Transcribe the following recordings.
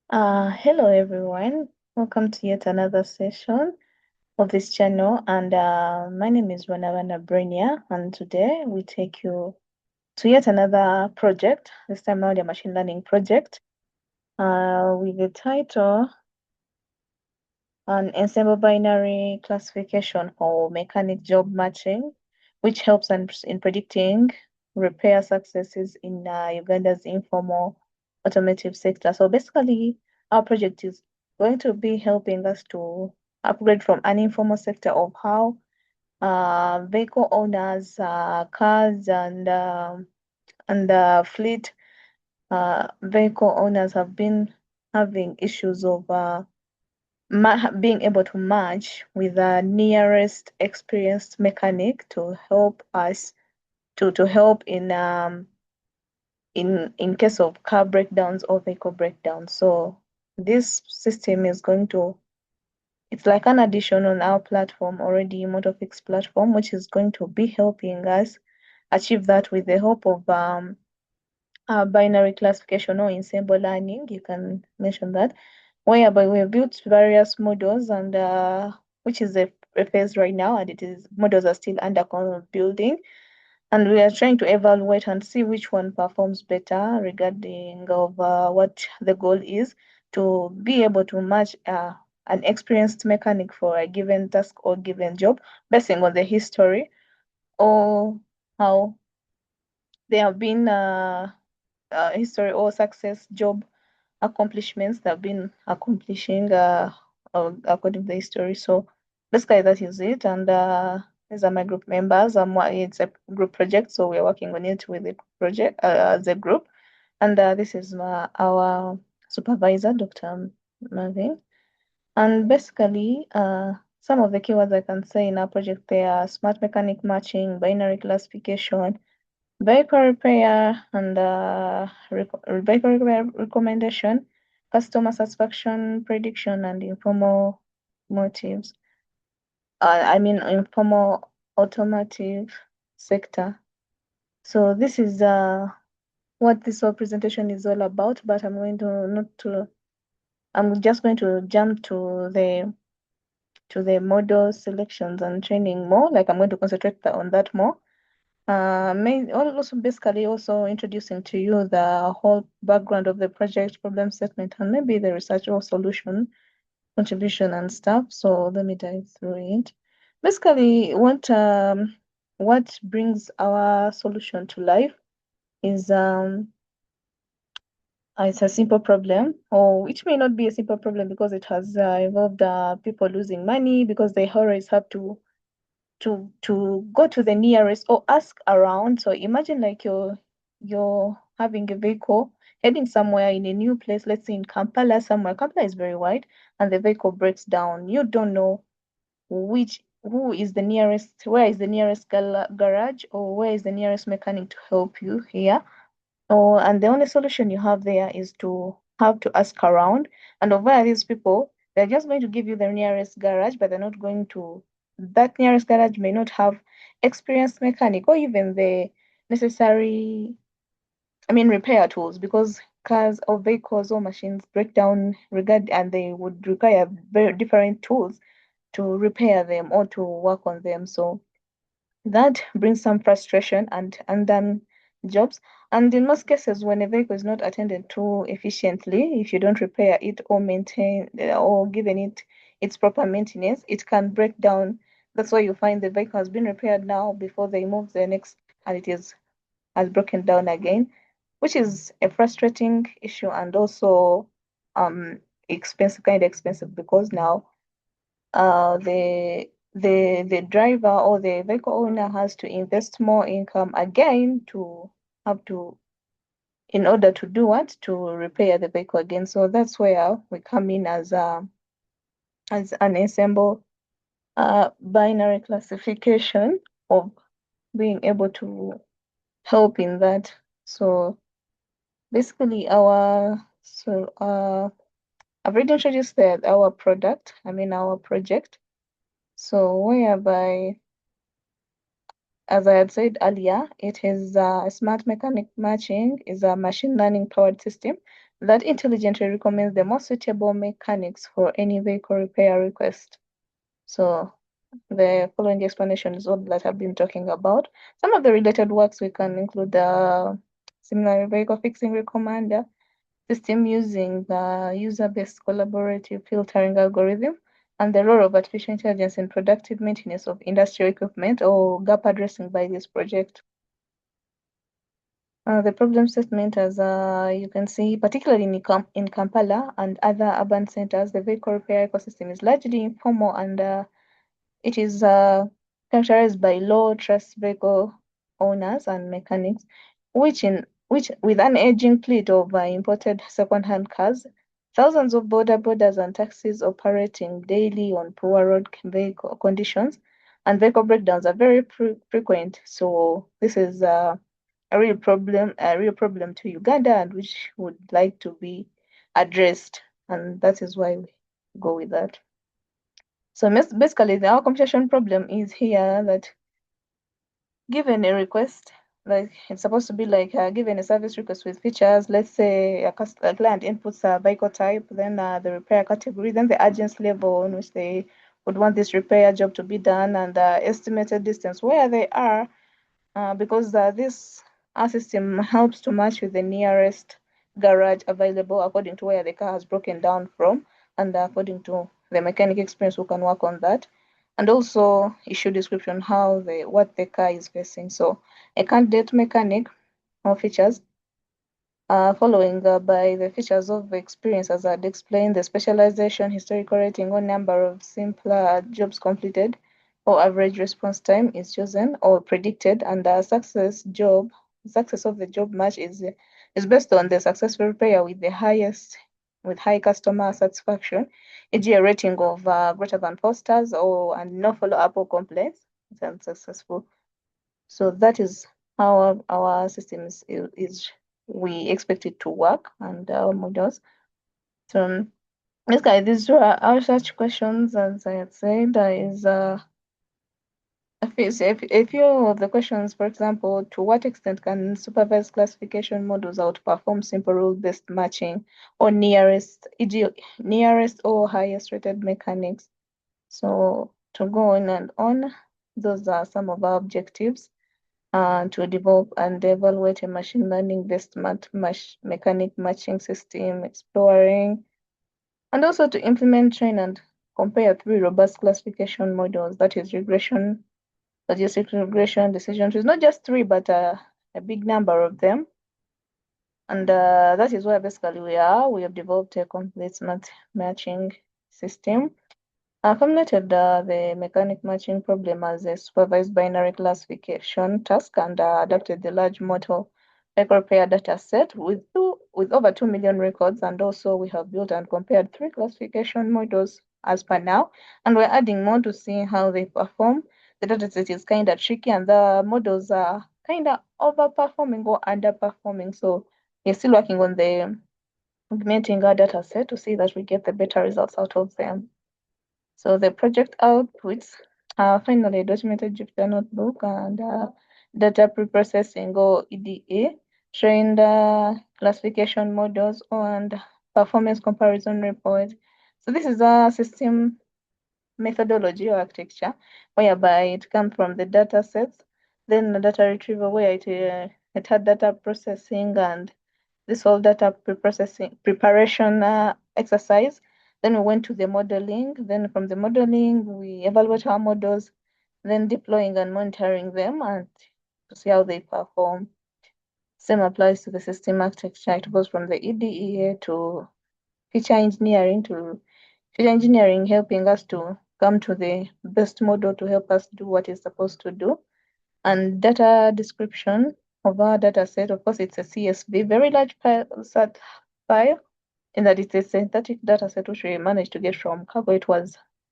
Hello everyone. Welcome to yet another session of this channel. And my name is Wanavana Brenia, and today we take you to yet another project. This time around, a machine learning project. With the title an ensemble binary classification for mechanic job matching, which helps in predicting repair successes in Uganda's informal automotive sector. So basically, our project is going to be helping us to upgrade from an informal sector of how vehicle owners, cars, and fleet vehicle owners have been having issues of being able to match with the nearest experienced mechanic to help us to help in case of car breakdowns or vehicle breakdowns. So this system is going to it's like an addition on our platform already, MotoFix platform, which is going to be helping us achieve that with the help of binary classification or ensemble learning. You can mention that, whereby we have built various models and which is a phase right now, and it is models are still under building, and we are trying to evaluate and see which one performs better regarding of what the goal is to be able to match an experienced mechanic for a given task or given job, basing on the history or how they have been history or success job accomplishments they've been accomplishing according to the history. So basically that is it. And these are my group members. It's a group project, so we're working on it with the project as a group. And this is our supervisor, Dr. Marvin. And basically, some of the keywords I can say in our project, they are smart mechanic matching, binary classification, vehicle repair, and vehicle repair recommendation, customer satisfaction prediction, and informal motives. I mean, informal automotive sector. So this is what this whole presentation is all about. But I'm going to not to. I'm just going to jump to the model selections and training more. Like I'm going to concentrate on that more. Also basically also introducing to you the whole background of the project, problem statement, and maybe the research or solution contribution and stuff. So let me dive through it. Basically, what brings our solution to life is it's a simple problem, or it may not be a simple problem because it has involved people losing money because they always have to go to the nearest or ask around. So imagine like you're having a vehicle heading somewhere in a new place, let's say in Kampala somewhere. Kampala is very wide, and the vehicle breaks down. You don't know who is the nearest, where is the nearest garage, or where is the nearest mechanic to help you here. Oh, and the only solution you have there is to have to ask around. And over these people, they're just going to give you the nearest garage, but they're not going to, that nearest garage may not have experienced mechanic or even the necessary, I mean, repair tools, because cars or vehicles or machines break down and they would require very different tools to repair them or to work on them. So that brings some frustration and undone jobs. And in most cases, when a vehicle is not attended to efficiently, if you don't repair it or maintain or given it its proper maintenance, it can break down. That's why you find the vehicle has been repaired now before they move the next, and it is has broken down again, which is a frustrating issue and also kind of expensive, because now the driver or the vehicle owner has to invest more income again to have to in order to do what, to repair the vehicle again. So that's where we come in as an ensemble binary classification of being able to help in that. So basically I've already introduced our product, I mean our project. So whereby, as I had said earlier, it is a smart mechanic matching is a machine learning powered system that intelligently recommends the most suitable mechanics for any vehicle repair request. So the following explanation is all that I've been talking about. Some of the related works we can include the similar vehicle fixing recommender system using the user-based collaborative filtering algorithm, and the role of artificial intelligence in productive maintenance of industrial equipment or gap addressing by this project. The problem statement, as you can see, particularly in Kampala and other urban centers, the vehicle repair ecosystem is largely informal and it is characterized by low trust vehicle owners and mechanics, which with an aging fleet of imported second-hand cars, thousands of boarders and taxis operating daily on poor road vehicle conditions, and vehicle breakdowns are very frequent. So this is a real problem to Uganda, and which would like to be addressed, and that is why we go with that. So basically, our computation problem is here that given a request, like it's supposed to be like given a service request with features, let's say a client inputs a vehicle type, then the repair category, then the urgency level in which they would want this repair job to be done, and the estimated distance where they are, because this our system helps to match with the nearest garage available according to where the car has broken down from, and according to the mechanic experience who can work on that, and also issue description how the what the car is facing. So a candidate mechanic or features following by the features of experience as I'd explained, the specialization, historical rating, or number of simpler jobs completed, or average response time is chosen or predicted, and the success of the job match is based on the successful repair with high customer satisfaction, e.g. a rating of greater than 4 stars or and no follow-up or complaints. It's unsuccessful. So that is how our system is we expect it to work and our models. So basically these are our research questions, as I had said, is a few of the questions, for example, to what extent can supervised classification models outperform simple rule-based matching or nearest, e.g., nearest or highest rated mechanics? So to go on and on, those are some of our objectives to develop and evaluate a machine learning based mechanic matching system, exploring, and also to implement, train, and compare three robust classification models, that is regression, logistic regression, decision trees, not just three, but a big number of them. And that is where basically we are. We have developed a complete matching system. Formulated the mechanic matching problem as a supervised binary classification task and adapted the large model record pair data set with over 2 million records. And also we have built and compared three classification models as per now. And we're adding more to see how they perform. The data set is kind of tricky and the models are kind of overperforming or underperforming. So we're still working on the augmenting our data set to see that we get the better results out of them. So the project outputs are finally documented Jupyter Notebook and data preprocessing or EDA, trained classification models and performance comparison report. So this is a system methodology or architecture whereby it comes from the data sets, then the data retrieval where it had data processing and this whole data preparation exercise. Then we went to the modeling. Then from the modeling, we evaluate our models, then deploying and monitoring them and to see how they perform. Same applies to the system architecture. It goes from the EDEA to feature engineering, helping us to come to the best model to help us do what it's supposed to do. And data description of our data set, of course, it's a CSV, very large file, in that it's a synthetic data set which we managed to get from cargo.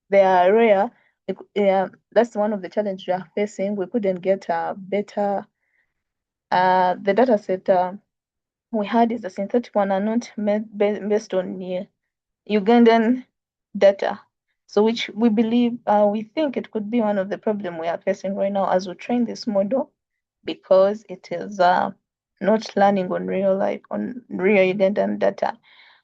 They are rare. That's one of the challenges we are facing. We couldn't get a better, the data set we had is a synthetic one and not based on Ugandan data. So which we think it could be one of the problem we are facing right now as we train this model because it is not learning on real life, on real Ugandan data.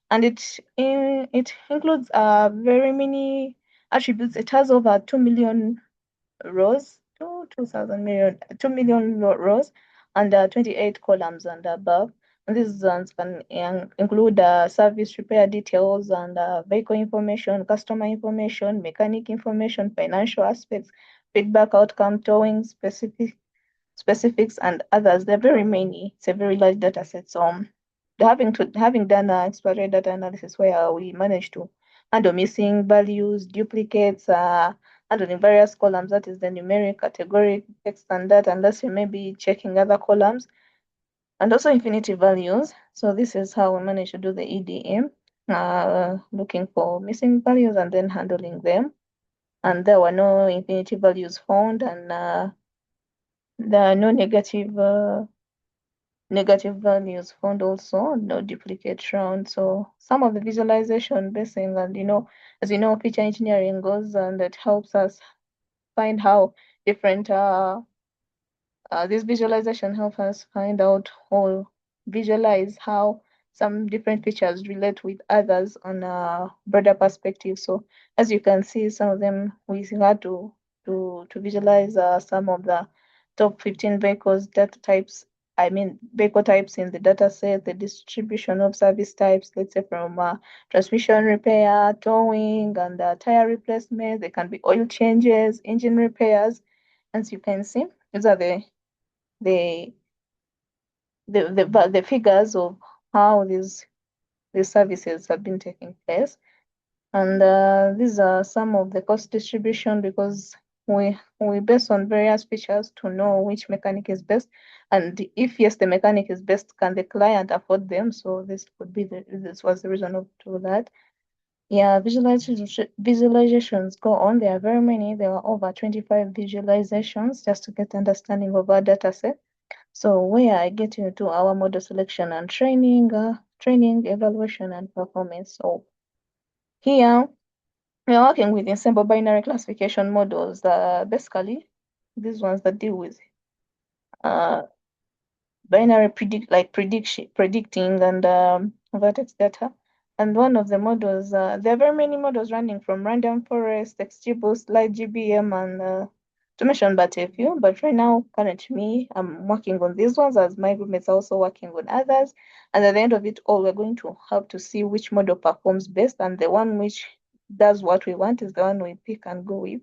And it includes very many attributes. It has over 2 million rows, 2 million rows, and 28 columns and above. And these ones can include service repair details and vehicle information, customer information, mechanic information, financial aspects, feedback outcome, towing specifics, and others. There are very many. It's a very large data set. So having done exploratory data analysis where we managed to handle missing values, duplicates, handling various columns, that is the numeric, category, text, and data, unless you may be checking other columns, and also infinity values. So this is how we managed to do the EDM, looking for missing values and then handling them. And there were no infinity values found, and there are no negative values found also, no duplicate round. So some of the visualization basing, and as you know, feature engineering goes, and it helps us find how different this visualization helps us find out or visualize how some different features relate with others on a broader perspective. So as you can see, some of them we had to visualize some of the top 15 vehicles data types. I mean, vehicle types in the data set, the distribution of service types, let's say from transmission repair, towing, and tire replacement. There can be oil changes, engine repairs. As you can see, these are the the figures of how these services have been taking place. And these are some of the cost distribution, because we base on various features to know which mechanic is best, and if yes, the mechanic is best, can the client afford them? So this was the reason of to that. Yeah, visualizations go on. There are very many. There are over 25 visualizations just to get understanding of our data set. So where I get into our model selection and training, evaluation, and performance. So here we are working with ensemble binary classification models. Basically, these ones that deal with uh, binary predicting and vertex data. And one of the models, there are very many models running from random forest, XGBoost, light GBM, and to mention but a few. But right now, currently me, I'm working on these ones as my groupmates are also working on others. And at the end of it all, we're going to have to see which model performs best, and the one which does what we want is the one we pick and go with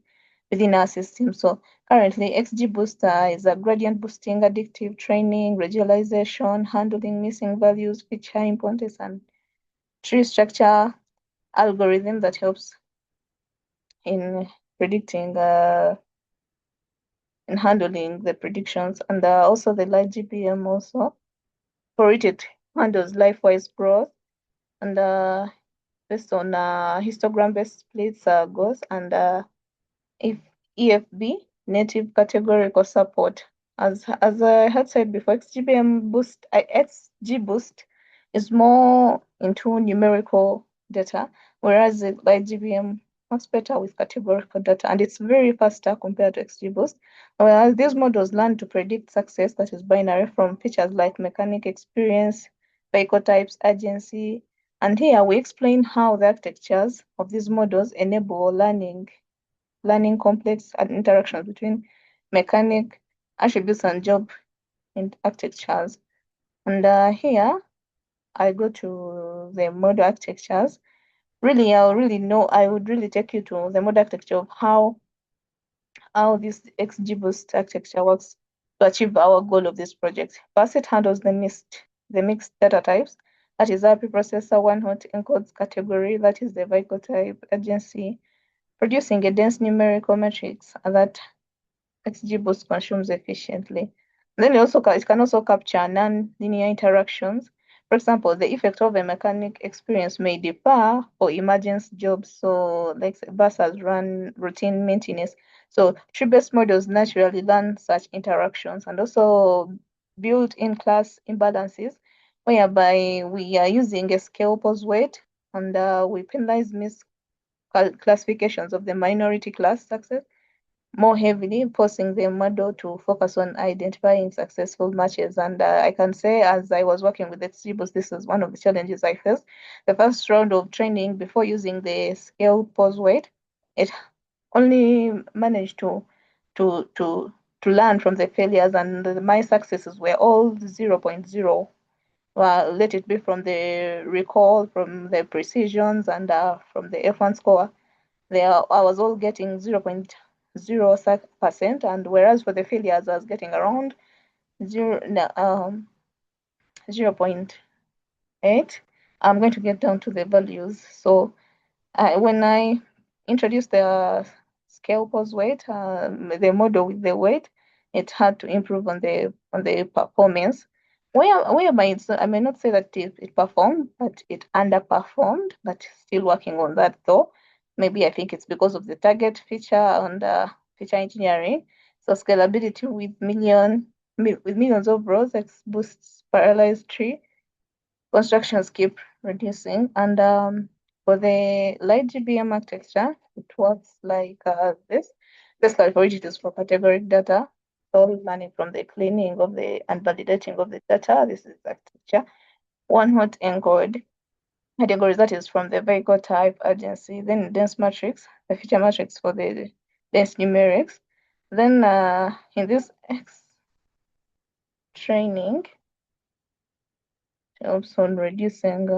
within our system. So currently, XGBoost is a gradient boosting, additive training, regularization, handling missing values, feature importance, and tree structure algorithm that helps in predicting in handling the predictions. And also the light GPM also for it handles life-wise growth, and based on histogram-based splits goals, and if EFB, native categorical support. As I had said before, XG Boost is more into numerical data, whereas like GBM works better with categorical data, and it's very faster compared to XG Boost. Whereas these models learn to predict success, that is binary, from features like mechanic experience, vehicle types, urgency. And here we explain how the architectures of these models enable learning complex interactions between mechanic attributes and job architectures. And here I go to the model architectures. Really, I would really take you to the model architecture of how this XGBoost architecture works to achieve our goal of this project. First, it handles the mixed data types. That is our preprocessor one hot encodes category, that is the vehicle type, agency, producing a dense numerical matrix that XGBoost consumes efficiently. Then it can also capture non-linear interactions. For example, the effect of a mechanic experience may differ for emergence jobs, so like buses run routine maintenance. So tree-based models naturally learn such interactions, and also built-in class imbalances, whereby we are using a scale pose weight, and we penalize misclassifications of the minority class success. more heavily, forcing the model to focus on identifying successful matches. And I can say, as I was working with the XGBoost, this is one of the challenges I faced. The first round of training before using the scale pose weight, it only managed to to to learn from the failures, and my successes were all 0.0. Well, let it be from the recall, from the precisions, and from the F1 score. There, I was all getting 0.0%, and whereas for the failures, I was getting around 0, 0.8. I'm going to get down to the values. So when I introduced the scale pose weight, the model with the weight, it had to improve on the performance. Whereby I may not say that it performed, but it underperformed, but still working on that though. Maybe I think it's because of the target feature and feature engineering. So scalability with millions of rows boosts parallelized tree. Constructions keep reducing, and for the light GBM architecture, it works like this. Basically, for which it is for categoric data, all learning from the cleaning of the and validating of the data. This is architecture. One hot encode categories, that is from the vehicle type, agency, then dense matrix, the feature matrix for the dense numerics. Then in this X training, helps on reducing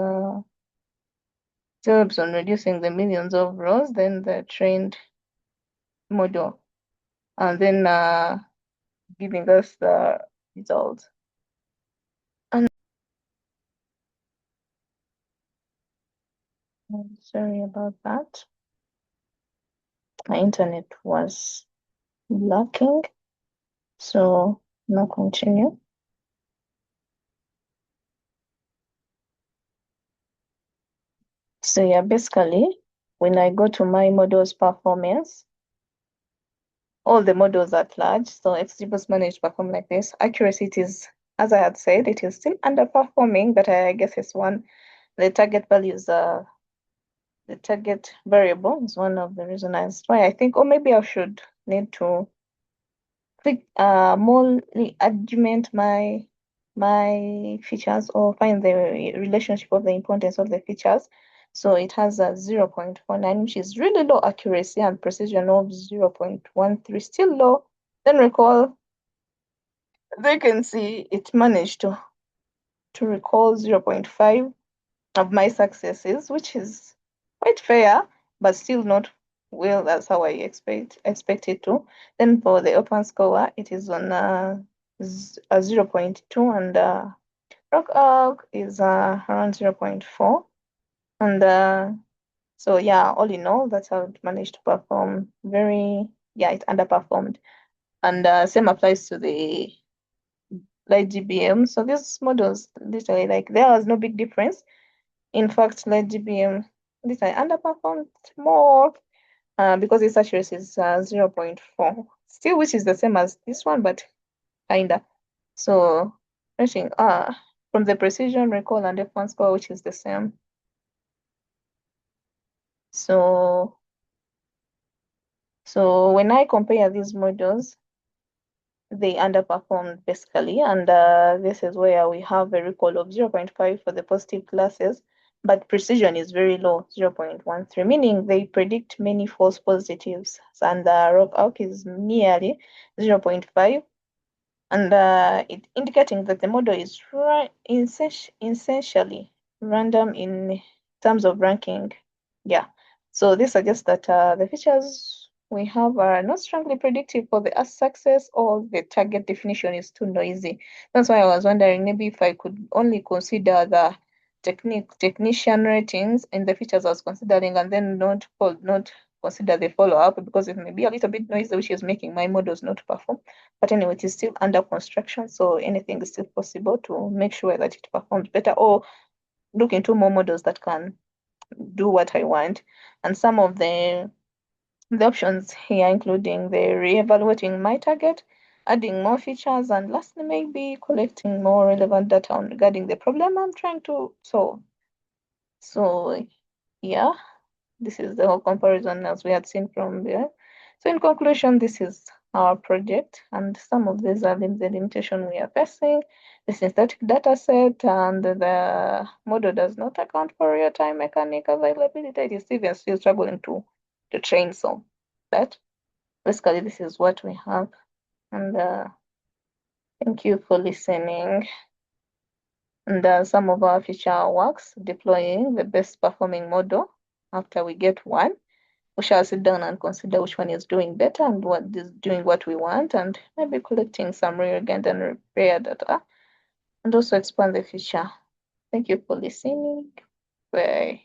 helps on reducing the millions of rows, then the trained model, and then giving us the results. And I'm sorry about that. My internet was lacking, so now continue. So yeah, basically, when I go to my model's performance, all the models at large, so XGBoost managed to perform like this. Accuracy, it is, as I had said, it is still underperforming, but I guess it's one, the target values are the target variable is one of the reasons why I think, or maybe I should need to more argument my features or find the relationship of the importance of the features. So it has a 0.49, which is really low accuracy, and precision of 0.13, still low. Then recall, they can see it managed to recall 0.5 of my successes, which is quite fair, but still not well as how I expect it to. Then for the open score, it is on a 0.2, and rock arc is around 0.4. And so yeah, all in all, that's how it managed to perform. Yeah, it underperformed. And same applies to the light GBM. So these models, literally, like there was no big difference. In fact, light GBM, this I underperformed more because its accuracy is 0.4, still, which is the same as this one, but kinda. So, rating from the precision, recall, and F1 score, which is the same. So, so when I compare these models, they underperformed basically, and this is where we have a recall of 0.5 for the positive classes, but precision is very low, 0.13, meaning they predict many false positives, and the rock arc is merely 0.5, and it indicating that the model is essentially random in terms of ranking. Yeah, so this suggests that the features we have are not strongly predictive for the success, or the target definition is too noisy. That's why I was wondering maybe if I could only consider the technician ratings in the features I was considering, and then not consider the follow-up, because it may be a little bit noisy, which is making my models not perform. But anyway, it is still under construction, so anything is still possible to make sure that it performs better, or look into more models that can do what I want. And some of the options here, including the re-evaluating my target, adding more features, and lastly, maybe collecting more relevant data on regarding the problem I'm trying to solve. So yeah, this is the whole comparison as we had seen from there. So in conclusion, this is our project, and some of these are the limitation we are facing. The synthetic data set and the model does not account for real-time mechanic availability. It is even still struggling to train some. But basically, this is what we have. And thank you for listening. And some of our future works deploying the best performing model after we get one. We shall sit down and consider which one is doing better and what is doing what we want, and maybe collecting some reagent and repair data, and also expand the future. Thank you for listening. Bye.